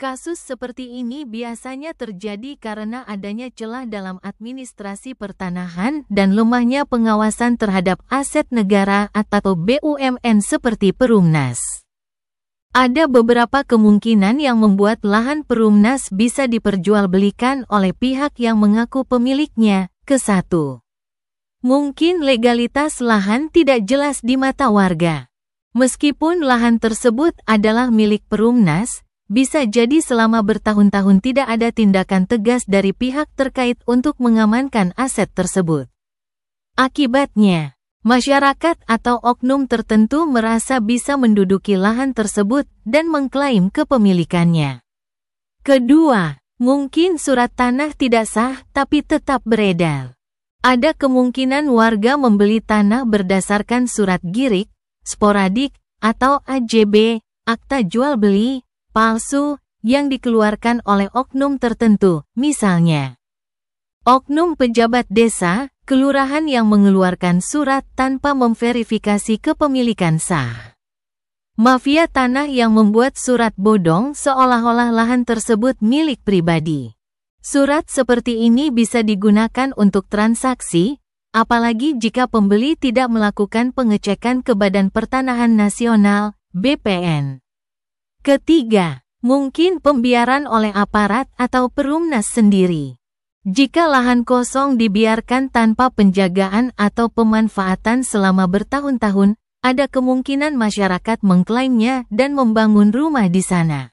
Kasus seperti ini biasanya terjadi karena adanya celah dalam administrasi pertanahan dan lemahnya pengawasan terhadap aset negara atau BUMN seperti Perumnas. Ada beberapa kemungkinan yang membuat lahan Perumnas bisa diperjualbelikan oleh pihak yang mengaku pemiliknya. Ke-1. Mungkin legalitas lahan tidak jelas di mata warga. Meskipun lahan tersebut adalah milik Perumnas, bisa jadi selama bertahun-tahun tidak ada tindakan tegas dari pihak terkait untuk mengamankan aset tersebut. Akibatnya, masyarakat atau oknum tertentu merasa bisa menduduki lahan tersebut dan mengklaim kepemilikannya. Kedua, mungkin surat tanah tidak sah tapi tetap beredar. Ada kemungkinan warga membeli tanah berdasarkan surat girik, sporadik, atau AJB, akta jual beli, palsu, yang dikeluarkan oleh oknum tertentu, misalnya oknum pejabat desa, kelurahan yang mengeluarkan surat tanpa memverifikasi kepemilikan sah. Mafia tanah yang membuat surat bodong seolah-olah lahan tersebut milik pribadi. Surat seperti ini bisa digunakan untuk transaksi, apalagi jika pembeli tidak melakukan pengecekan ke Badan Pertanahan Nasional, BPN. Ketiga, mungkin pembiaran oleh aparat atau Perumnas sendiri. Jika lahan kosong dibiarkan tanpa penjagaan atau pemanfaatan selama bertahun-tahun, ada kemungkinan masyarakat mengklaimnya dan membangun rumah di sana.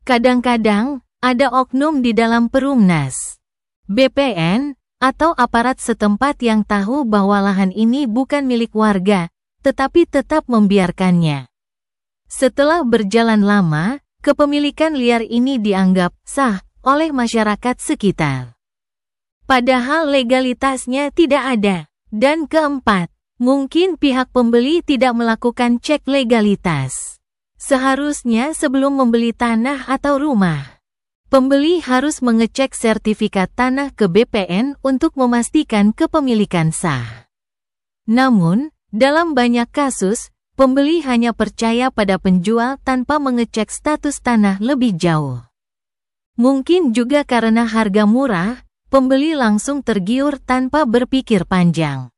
Kadang-kadang, ada oknum di dalam Perumnas, BPN, atau aparat setempat yang tahu bahwa lahan ini bukan milik warga, tetapi tetap membiarkannya. Setelah berjalan lama, kepemilikan liar ini dianggap sah oleh masyarakat sekitar. Padahal legalitasnya tidak ada. Dan keempat, mungkin pihak pembeli tidak melakukan cek legalitas. Seharusnya sebelum membeli tanah atau rumah, pembeli harus mengecek sertifikat tanah ke BPN untuk memastikan kepemilikan sah. Namun, dalam banyak kasus, pembeli hanya percaya pada penjual tanpa mengecek status tanah lebih jauh. Mungkin juga karena harga murah, pembeli langsung tergiur tanpa berpikir panjang.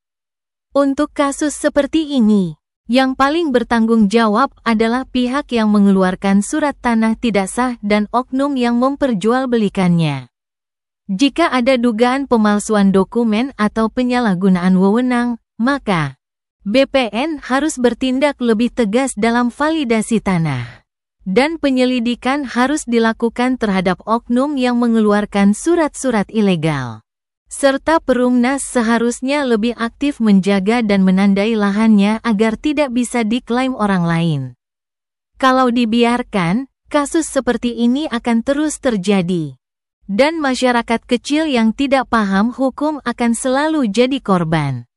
Untuk kasus seperti ini, yang paling bertanggung jawab adalah pihak yang mengeluarkan surat tanah tidak sah dan oknum yang memperjualbelikannya. Jika ada dugaan pemalsuan dokumen atau penyalahgunaan wewenang, maka BPN harus bertindak lebih tegas dalam validasi tanah. Dan penyelidikan harus dilakukan terhadap oknum yang mengeluarkan surat-surat ilegal. Serta Perumnas seharusnya lebih aktif menjaga dan menandai lahannya agar tidak bisa diklaim orang lain. Kalau dibiarkan, kasus seperti ini akan terus terjadi. Dan masyarakat kecil yang tidak paham hukum akan selalu jadi korban.